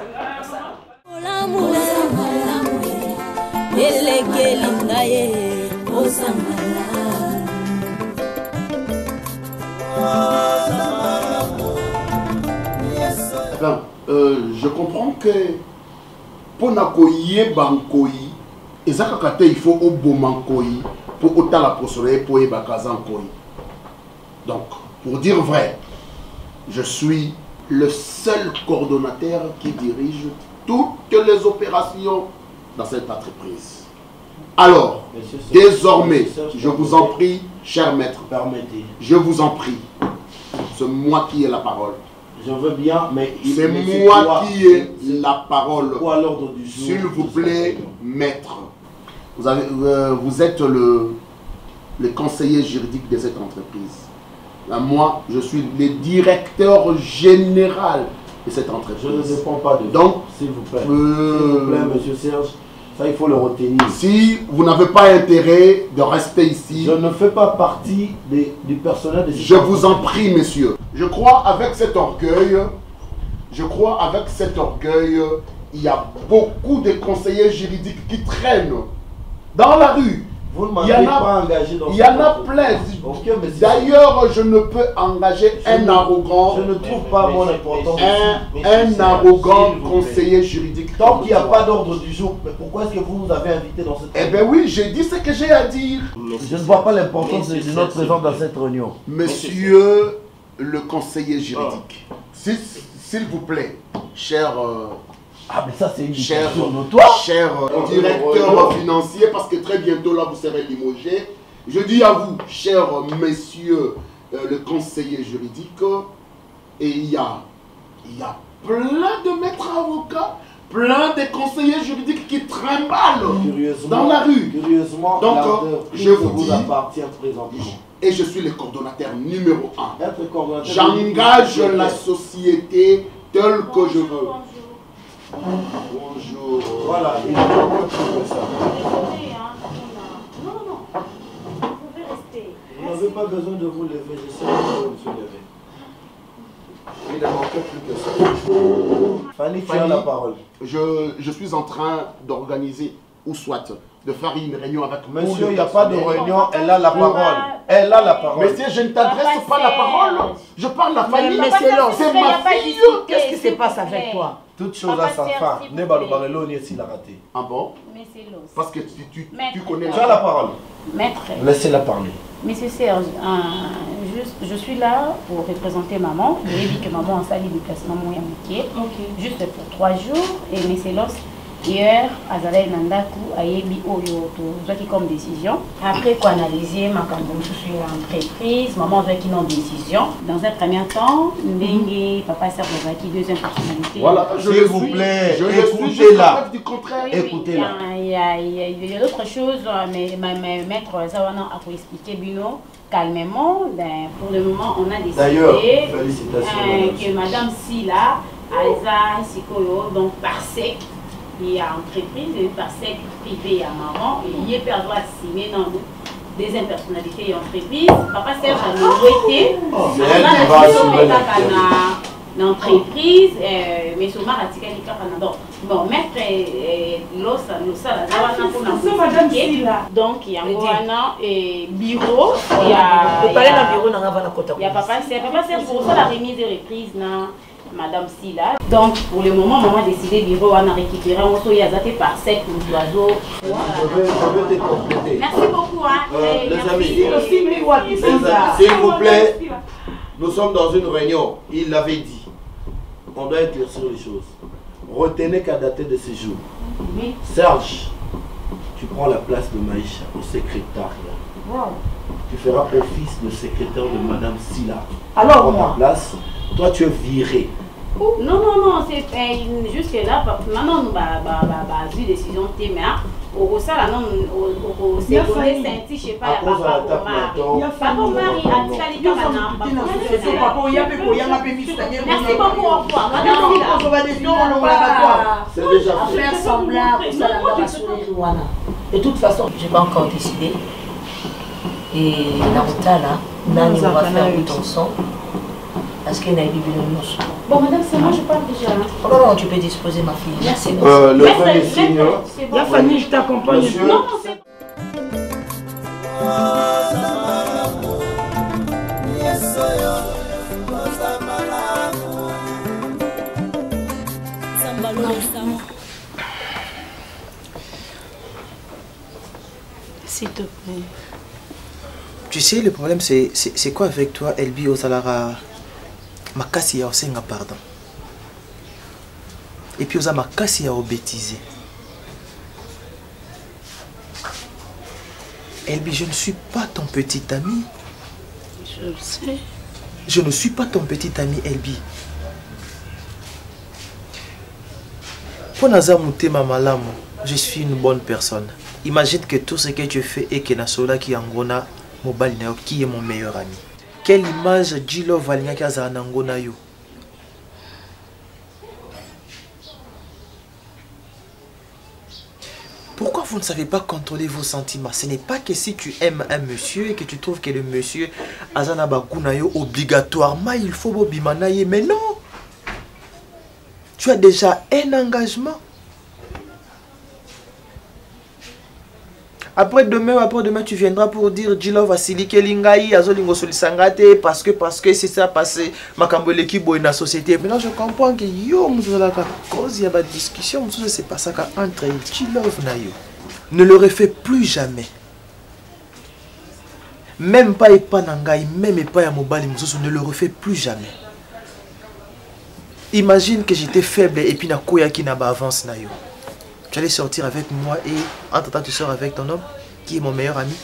Enfin, je comprends que pour nakoye bankoyi ezakakate il faut au bomankoyi pour autant la posoler pour y bakazankoyi. Donc, pour dire vrai, je suis le seul coordonnateur qui dirige toutes les opérations dans cette entreprise. Alors, désormais, je vous en prie, cher maître, permettez. Je vous en prie, c'est moi qui ai la parole. Je veux bien, mais c'est moi qui ai la parole. Quoi l'ordre du jour? S'il vous plaît, maître. Vous êtes le conseiller juridique de cette entreprise. Moi, je suis le directeur général de cette entreprise. Je ne dépends pas de vous. Donc, s'il vous plaît, monsieur Serge, ça il faut le retenir. Si vous n'avez pas intérêt de rester ici, je ne fais pas partie du personnel de cette je vous en prie, monsieur. Je crois avec cet orgueil, il y a beaucoup de conseillers juridiques qui traînent dans la rue. Vous ne m'avez pas engagé dans il y en a plein. D'ailleurs, je ne peux engager un arrogant. Je ne trouve pas mon importance. Un arrogant conseiller juridique. Tant qu'il n'y a pas d'ordre du jour, mais pourquoi est-ce que vous nous avez invités dans cette réunion? Eh bien oui, j'ai dit ce que j'ai à dire. Je ne vois pas l'importance de notre présence dans cette réunion. Monsieur le conseiller juridique, s'il vous plaît, cher... mais ça c'est une cher directeur financier, parce que très bientôt là vous serez limogé. Je dis à vous, cher messieurs le conseiller juridique, et il y a plein de maîtres avocats, plein de conseillers juridiques qui trimballent dans la rue. Curieusement, donc je vous dis, appartient présentement. Et je suis le coordonnateur numéro 1. J'engage la société telle que je veux. Bonjour. Voilà, il n'y a pas de ça. Non, vous pouvez rester. Vous n'avez pas besoin de vous lever, je sais que vous vous levez. Il ne manquait plus que ça. Fanny, tu as la parole. Je suis en train d'organiser, ou soit de faire une réunion avec monsieur, il n'y a pas de réunion, elle a la parole. Elle a la parole. Monsieur, je ne t'adresse pas la parole. Je parle à la famille. Mais c'est long, c'est ma fille. Qu'est-ce qui se passe avec toi? Toute chose à sa fin. Ne pas le barrelo ni s'il a raté. Ah bon? Mais c'est l'os. Parce que tu connais. Tu as la parole. Maître. Laissez-la parler. Monsieur Serge, je suis là pour représenter maman. Je lui ai dit que maman a sali du placement moyen métier. Juste pour 3 jours. Et mais c'est l'os. Hier, Azalai Nandaku a émis comme décision. Après qu'on analyse ma sur l'entreprise, maman avec une décision. Dans un premier temps, Ndengue, papa Serge qui deuxième personnalité. Voilà, s'il vous plaît, écoutez-la. Écoutez-la. Il y a d'autres choses, mais maître Zawana a expliqué Bino calmement. Pour le moment, on a décidé que madame Silla Aïza, Sikoyo, donc par sec, il y a entreprise, et par sec privé, il y a marron, et il y a perdu signé dans deuxième personnalité et entreprise. Papa Serge a noué, l'entreprise, mais sur ma ratique, bon, maître donc il y a un bureau, il y a Papa Serge pour ça la remise de reprise Madame Silla. Donc pour le moment, maman a décidé bureau on a récupéré on s'est yazaté par sec pour l'oiseau. Je vais te compléter. Merci beaucoup les amis, s'il vous plaît, nous sommes dans une réunion. Il l'avait dit. On doit éclaircir les choses. Retenez qu'à dater de ce jour, Serge, tu prends la place de Maïcha au secrétariat. Tu feras office de secrétaire de Madame Silla. Alors prends ta place. Toi, tu es viré. Non, c'est jusque là, maintenant nous avons une décision mais au ça là non au secondaire senti je sais pas papa mari a dit merci beaucoup au revoir c'est déjà faire semblant pour ça là. De toute façon j'ai pas encore décidé et Naruta là Nani va faire le ensemble parce qu'il y a une bibliothèque. Bon, madame, c'est moi, je parle déjà. Oh non, tu peux disposer, ma fille. Merci. Le premier signe. La famille, je t'accompagne. Non, c'est s'il te plaît. Tu sais, le problème, c'est quoi avec toi, Elbi Osalara? Ma casse ya osenga pardon. Et puis osa ma casse ya obétisé. Elbi, je ne suis pas ton petit ami. Je le sais. Je ne suis pas ton petit ami, Elbi. Pour Nazar Moutema Malamu, je suis une bonne personne. Imagine que tout ce que tu fais et que Nasola qui angona mobile qui est mon meilleur ami. Quelle image Djilo Valinga qui a nangona yo. Pourquoi vous ne savez pas contrôler vos sentiments? Ce n'est pas que si tu aimes un monsieur et que tu trouves que le monsieur Azana Bakunayo obligatoirement il faut bobimanaye, mais non. Tu as déjà un engagement. Après demain, tu viendras pour dire Djilo Vasili Kelingai, Azolingo Solisangate, parce que c'est ça passé, Makambo l'équipe ou une société. Maintenant, je comprends que yo, cause il y a une discussion, c'est pas ça entre Djilo Nayo. Ne le refais plus jamais. Même pas Epanangai, même pas Yamobali Moussou, ne le refais plus jamais. Imagine que j'étais faible et puis na koya qui n'a pas avance Nayo. Tu allais sortir avec moi et entre-temps tu sors avec ton homme qui est mon meilleur ami.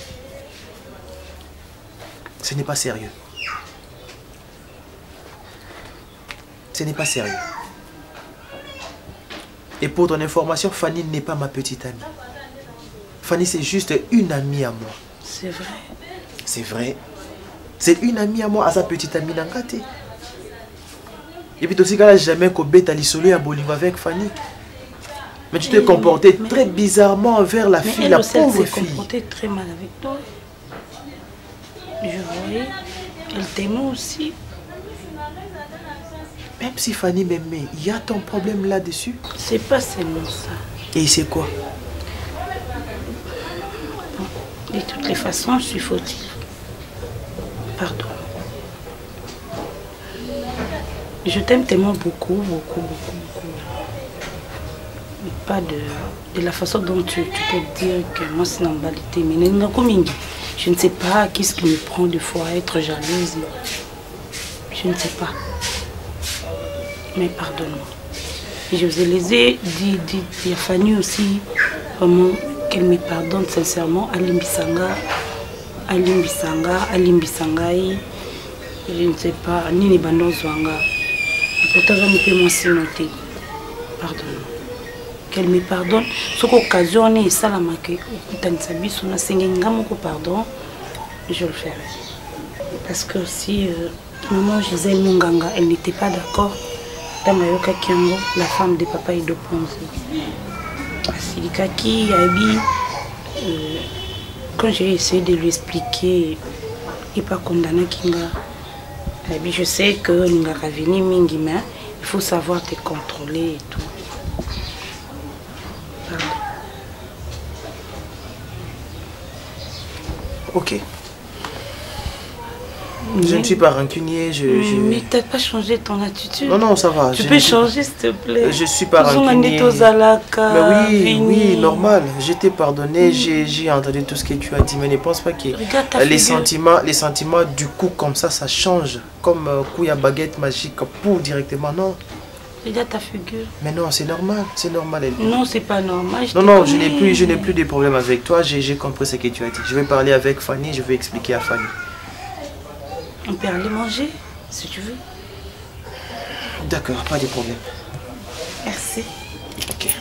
Ce n'est pas sérieux. Ce n'est pas sérieux. Et pour ton information, Fanny n'est pas ma petite amie. Fanny c'est juste une amie à moi. C'est vrai. C'est vrai. C'est une amie à moi, à sa petite amie Nangate. Et puis aussi, quand jamais qu'Obet a l'isolé à Bolingo avec Fanny. Mais tu t'es comporté très bizarrement envers la fille, la pauvre fille. Elle s'est comportée très mal avec toi. Je voyais, elle t'aimait aussi. Même si Fanny m'aimait, il y a ton problème là-dessus. C'est pas seulement ça. Et c'est quoi? Bon, de toutes les façons, je suis fautive. Pardon. Je t'aime tellement beaucoup, beaucoup, beaucoup, beaucoup. Pas de la façon dont tu peux dire que moi c'est une embalité. Mais je ne sais pas qu'est-ce qui me prend de fois à être jalouse. Je ne sais pas. Mais pardonne-moi. Je vous ai dit à Fanny aussi, vraiment, qu'elle me pardonne sincèrement. Alimbisanga, je ne sais pas, Nini Bandon Zwanga. Pourtant, je ne peux m'en noter. Pardonne-moi. Qu'elle me pardonne. Ce qu'occasion est ça la marque. Pardon, je le ferai. Parce que si maman Gisèle Munganga, elle n'était pas d'accord, Tamayoka Kiango, la femme de papa Ido Ponzi. Silikaki, Abi, quand j'ai essayé de lui expliquer, il n'est pas condamné Kinga. Abi, je sais que Ninga Ravini Mingima, il faut savoir te contrôler et tout. Pardon. Ok. Je ne suis pas rancunier, Mais t'as pas changé ton attitude. Non, ça va. Tu peux changer, s'il te plaît. Je suis pas rancunier. Mais oui, normal. Je t'ai pardonné, j'ai entendu tout ce que tu as dit, mais ne pense pas que les sentiments du coup comme ça change. Comme coup à baguette magique pour directement, non. Regarde ta figure. Mais non, c'est normal, Elvie. Non, c'est pas normal. Non, je n'ai plus de problème avec toi, j'ai compris ce que tu as dit. Je vais parler avec Fanny, je vais expliquer à Fanny. On peut aller manger, si tu veux. D'accord, pas de problème. Merci. Ok.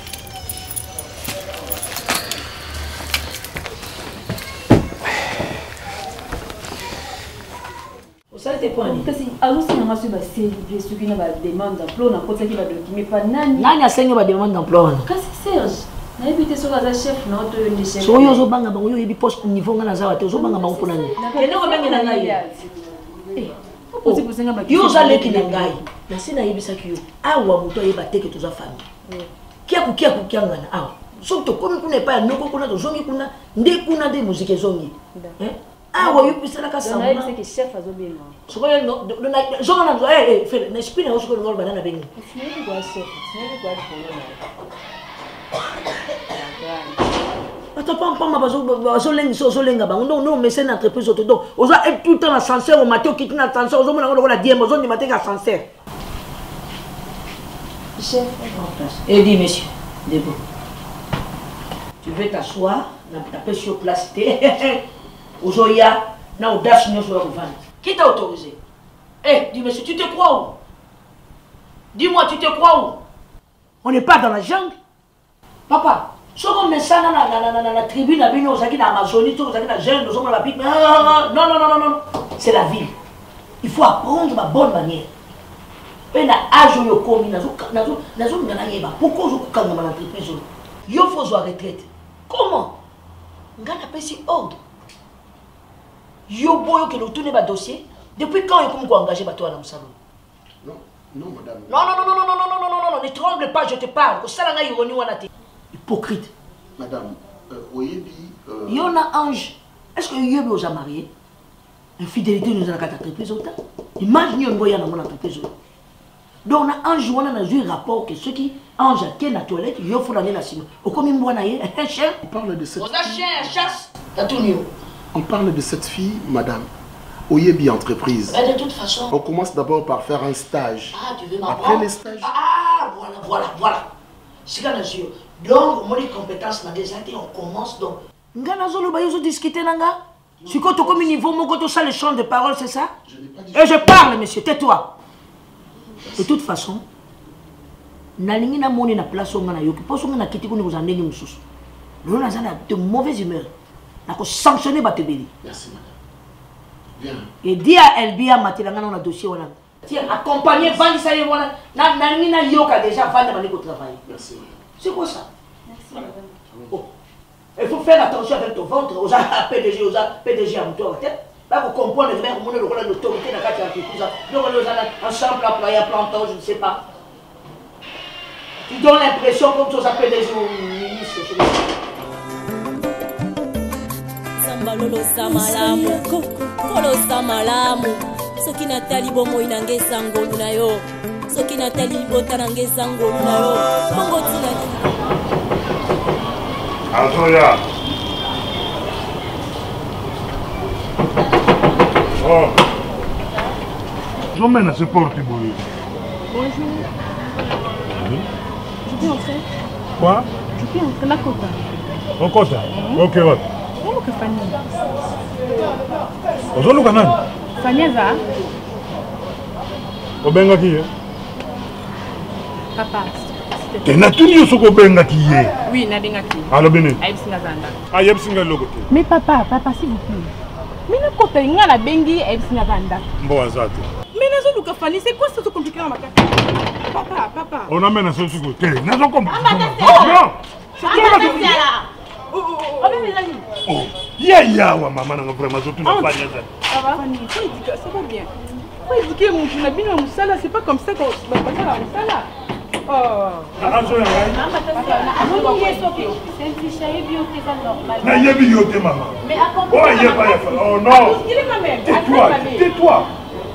Ça c'était quoi ni kasi alusi na masu ba Serge soki na ba demande d'emploi na kota ki ba document pa nani asenga ba demande d'emploi kasi Serge na ebite soka za chef na auto ndi chef so yo zo banga bango yo yebi poste niveau nga na za wate zo banga bango pona ni kende ko benga na ngai yo za leki na ngai na sina yebisa ki yo awa muto yeba teke to za famille kia ngana awa so to komi kuna pa noko kuna to zongi kuna nde kuna de musique zongi ah oui, puis c'est la casse. On a dit que chef a zobé non. Ce qu'on no, j'en ai dit, fait, n'est-ce pas que on va banana bengi. C'est quoi chef? C'est quoi attends pas ma bazo lenga ba non mais c'est une entreprise auto donc on a tout le temps ascenseur au matin qui tient ascenseur on a la dième on dit matin ascenseur. Chef, et dis monsieur, debout. Tu veux t'asseoir, taper sur place. Ozoya, na audace nous sur la qui t'a autorisé? Dis monsieur, tu te crois où? Dis-moi, tu te crois où? On n'est pas dans la jungle. Papa, si on met ça dans la tribune, on a dans l'Amazonie, on a dans la jungle, on a la pique. Non. C'est la ville. Il faut apprendre la bonne manière. Et na âge yo komi nazo pourquoi vous quand dans l'entreprise yo faut jouer retraite. Comment? Ngana pesi ordre. Yo boyo que le tourner ba dossier depuis quand il comme engager ba toi dans le salon? Non madame. Non, ne tremble pas, je te parle. Ça la nga ironi wana te. Hypocrite. Madame, oyebi Yona Ange, est-ce que yobi aux a marié? Infidélité nous a la entreprise autant. Imagine yon boya dans mon entreprise. Donc on a Ange wana na joué rapport que ceux qui Ange qui na toilette, yo faut l'année na sima. O comme mbona ye, un chien. On parle de cette. On a chien, chasse. Ta tournio. On parle de cette fille, madame. Oyebi entreprise. De toute façon. On commence d'abord par faire un stage. Ah, tu veux m'apprendre? Après les stages. Ah, voilà. C'est quand même donc, mon compétence n'a déjà été, on commence donc. Ngana zolo ba yozo discuter nanga. Si quand tu comme niveau mon quand ça le champ de parole, c'est ça? Et je parle monsieur, tais-toi. De toute façon, nalingi na moni na place on na yoki. Parce qu'on a quitté ko nous en ndenge mususu. Nous na zana de mauvaise humeur. Na ko sanctionner ba tebeli. Merci madame. Bien. Et dis à Elbia matilanga na dossier wana. Tiens, accompagner Vandi ça y wana. Nalingi na yoka déjà Vandi ba ko travailler. Merci madame. C'est quoi ça? Merci madame. Oh. Il faut faire attention avec ton ventre, aux PDG à toi. Là, vous comprenez que vous avez l'autorité dans la entreprise. Donc, on est ensemble, employé, plantant, je ne sais pas. Tu donnes l'impression comme tu as PDG au ministre. Sambalolo samalamu, kolo samalamu. Soki natali bomo inange sangolu na yo. Soki natali bota nange sangolu na yo. Bongo tina. Azoya. Oh. J'emmène à ce porte-bouille. Bonjour. Je peux entrer? Quoi? Je peux entrer la quota. Au quota? Ok, what? Comment que Fanny? Ozoluka nani? Fanny eza? Obengaki ye? Papa. Te natuni yo soko obengaki ye? Oui, nabengaki. Alobi nini? Ayebisinga zanda. Ayebisinga eloko te. Mais papa, s'il vous plaît. Mais nakota nga na bengi ayebisinga zanda. Mbo aza te. Mais nazoluka Fanny, c'est quoi ce tout compliqué dans ma carte? Papa. On amène un seul secours. Qu'est-ce que non, c'est là. Oh, ya, maman, on a vraiment tout la famille. Ça va, Fanny, ça va bien. Faut éduquer mon nabine à Moussala, c'est pas comme ça qu'on va passer à la Moussala. Oh. Oh non. Tais-toi.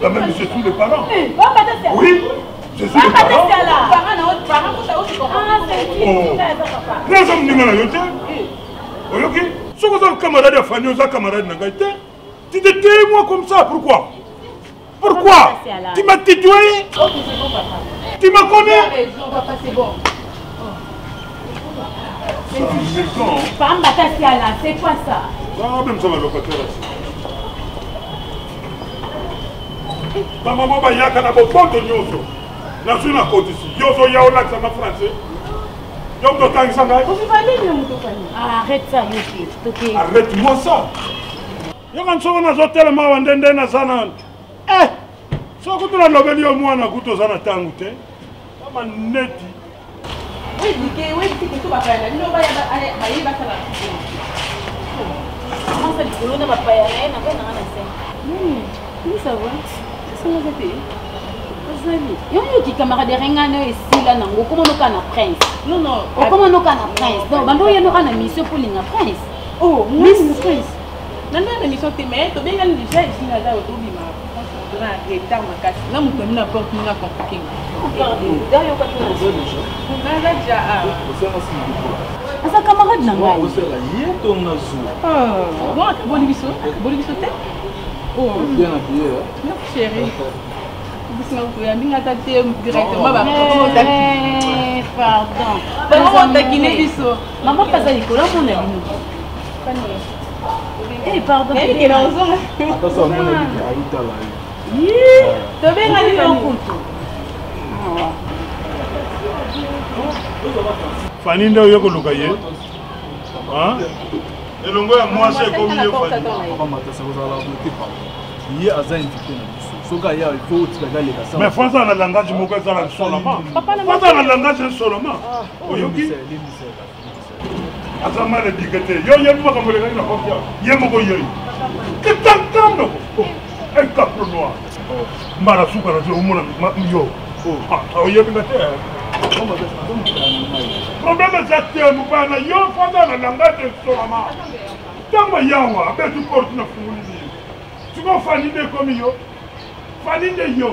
Quand même, je suis le parent. Oui, je suis le parent. Nous sommes ok, si vous êtes camarade de Fanny, vous êtes camarade de Nagaïté, tu te tais moi comme ça, pourquoi? Pourquoi? Tu m'as tutoyé? Tu m'as connais? C'est bon. C'est quoi ça? Ah, même ça va locataire. Maman, il y a un bon de Nyoso. Dans une côte ici. Yoso, il y a un lac, ça m'a français. Arrête ça, Yoshi. Arrête-moi ça. Il y a un son dans l'hôtel, ma wandende na sana. Eh, so que la lobeli au moins na kuto sana tangute. Kama neti. Oui, que tu vas faire là. Non, va ça. Comment ça dit que va pas y aller, na pas na ça va. C'est ça la tête. Yo qui camarade Rengano et Sila nango comment nous kana prince. Non. Comment nous kana prince. Donc bando ya no ana mission pour linga prince. Oh, moi c'est prince. Nana na mission te mais to bien déjà ici là au tout bima. On a retard ma casse. Na mu comme na porte na compliqué. D'ailleurs pas tout déjà. Na déjà asa camarade nanga. On sera hier ton nazo. Oh, boliviso te. Oh, bien habillé. Non chérie. Pardon. Maman passe à l'école, on est eh, pardon. Attention, mon ami, tu veux aller en compte. Fanny ndio yoko lukaye. Hein? Elongo ya moi c'est comme il faut. Il y a un invité. Mais François a le langage moko ezala seulement. François a le langage seulement. Oyoki. Azama le dikete. Yo yemba comme le gars na kopia. Yemoko yoyi. Que tantando. Un capre noir. Mara suka na zo mona yo. Ah, oyoki ngate. Problème c'est que mupana yo François na langage seulement. Tamba yawa, abetu porte na funguli. Tu vas Fanny de comme yo. Fanny de yo.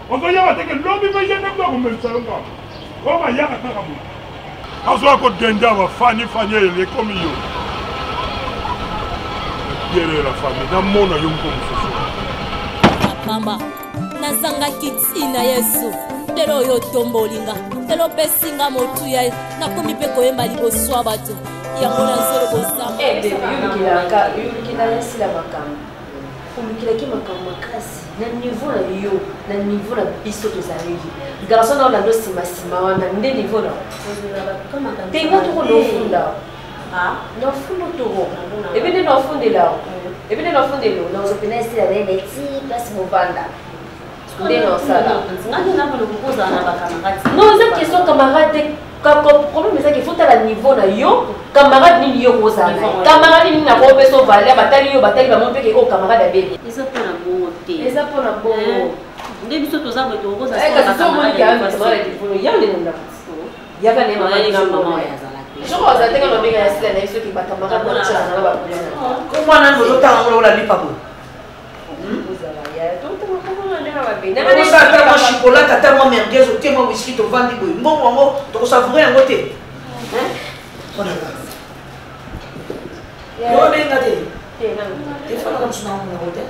On va y avoir que l'homme va y avoir comme même ça. On va y avoir comme ça. On va denda va Fanny elle est comme yo. Pierre la famille dans mon ayom comme ça. Mama, nazanga kitina Yesu. Lelo yo tombolinga. Lelo pesinga motu ya na komi pe koyemba liboso abato. Yango na zolo bosama. Eh bébé, yulukila yasi la makamba. Ulukilaki makambo makasi na niveau na yo na niveau na biso tozali garçon na olando nsima wana nde niveau na tenga toko nofunda nofunda toko ebende nofundela nazopena esila nene ti place movanda nde nosala non eza question camarade problème eza ke faut ala niveau na yo camarade nini yo kozala camarade nini nako opesa ovale batali yo batali bamo mpe ke o camarade abeli eza mpona bongo te eza mpona bongo nde biso toza boye tokozayaka ndenge nobenga ya sila na biso ke bacamarade bacana bakomwana ozotanga ngo ola lipa boye ata chocolat ata mwa merguez otie mwa whisky tovandi boye mbongo yango tokosavoure yango te yobenga te efanaka mosu nango nango te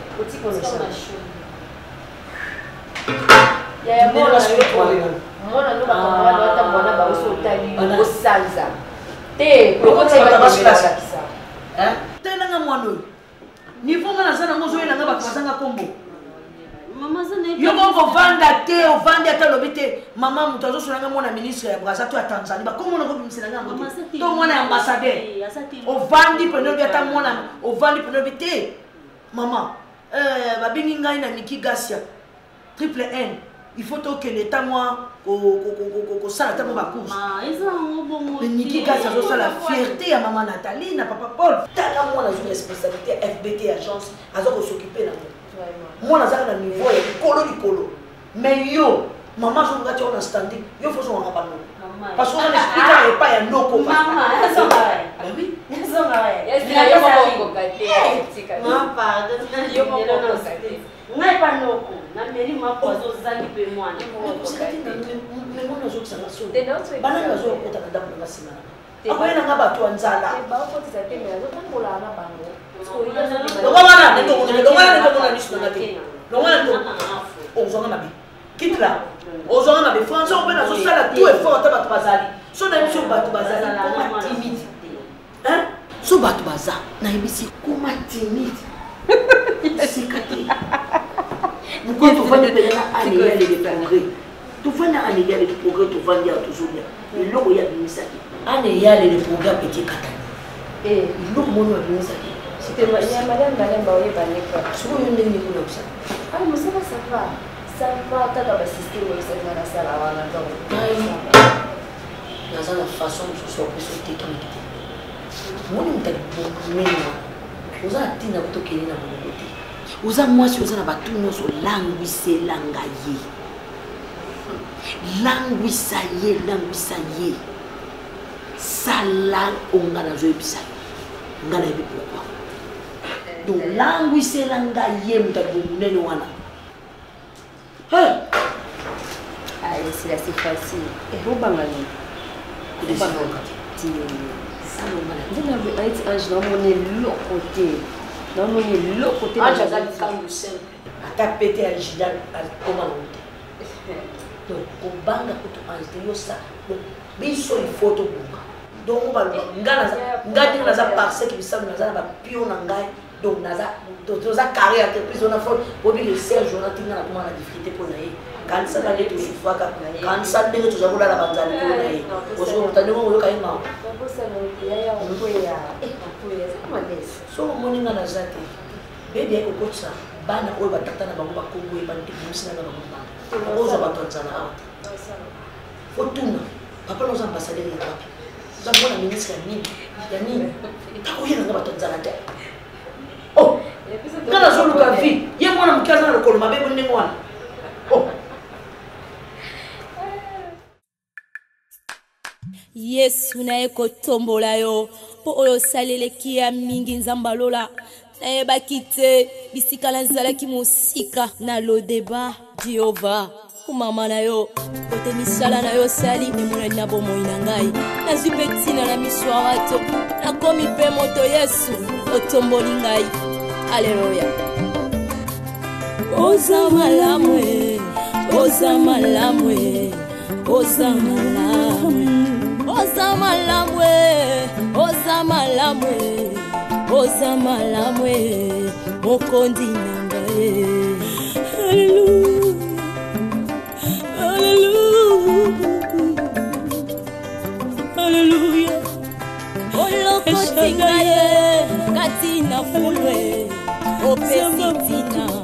mwana no bakamwana ata mwana baoso otali osanza te okotiabaakisa telanga mwana oyo niveau nga naza nango ozoyelanga bato bazanga kombo yo moko vanda te ovandi ata lobi te mama moto azosolanga mwana ministre ya braza to ya tanzanie bakomona kobimiselanga yango te to mwana ya ambassadeur ovandi pene obi ata mwana ovandi pene obi te mama babengi ngai na niki gasia triple N. Il faut que l'État, moi, ça, la table va couche. Mais Niki, ça a la fierté à maman Nathalie, na papa Paul. T'as moi, une responsabilité, FBT, agence, à s'occuper de moi. Moi, j'ai un niveau, il y a colo. Mais yo, maman, je me dis, on a standing, yo, faut que je me rappelle. Parce qu'on explique pas, il y a no copain. Maman, elles sont pareilles. Ben oui. Elles sont pareilles. Maman, pardon. Yo, mon copain. Ngai pas noko na meri ma pozo zali pe mwana mais moi nazo kusanga so bana nazo kota kada kuna sima akwena ngaba tu anzala ba ko tisa te me nazo tambola na bango donc wana nto kuna nishi ngati donc wana nto ozonga na bi kitla ozonga na bi français on peut nazo sala tout effort ta batu bazali so na biso batu bazali kuma timide hein so batu baza na ibisi kuma timide sikati pourquoi tu vas devenir un allié de progrès tu vas un allié de progrès tu vas dire toujours bien il logo ya binisa un allié de progrès petit kata il logo mono ya binisa c'était ya madame ba oye baneka so yo ndenge ni kuna kusa ah mais ça va kaka ba système ça va la sala wana donc na za façon de se sortir technique moni mtaki mena oza tina kutokeli na mokote oza mwasi oza na batu nyonso languisela ye sala onga nazoyebisa yo nga nayebi pourquoi donc languisela ye mutaki monene wana c'est assez facile ebobangani ata pété à l'Igidal comment donc au banga kutu ange yo ça donc biso il faut to bunga donc ba ngati naza parce que bisa naza ba pio na ngai donc naza to za carré entreprise on a fait obi le Serge on a tina na kuma na difficulté pour naie quand ça va être souffraka quand ça ndenge to za kula la banzali pour naie ozo mutani mo yo kaima so moninga na zate bebe yako kocha bana oyo batata na bango bakongo e bande musina na bango bana ozo batonzana awa fotuna papa nos ambassadeurs ya papi za mwana ministre ya nini takoyena nga batonzana te oh kana zoluka vi ye mwana mkaza na lokolo mabe bonne mwana oh Yesu naye kotombola yo po oyo saleleki ya mingi nzamba lola nayebaki te bisika nazalaki mosika na lodeba Jehova kumama na yo kote misala na yo sali emonani na bomoi na ngai nazwi mpe ntina na miso ya bato nakomi mpe moto Yesu otomboli ngai aleluya oza malamwe oza malamwe oza malamwe oza malamwe oza malamwe oza malamwe mokondi na ngai haleluya haleluya olokoti ngai kati na fulwe opesi tina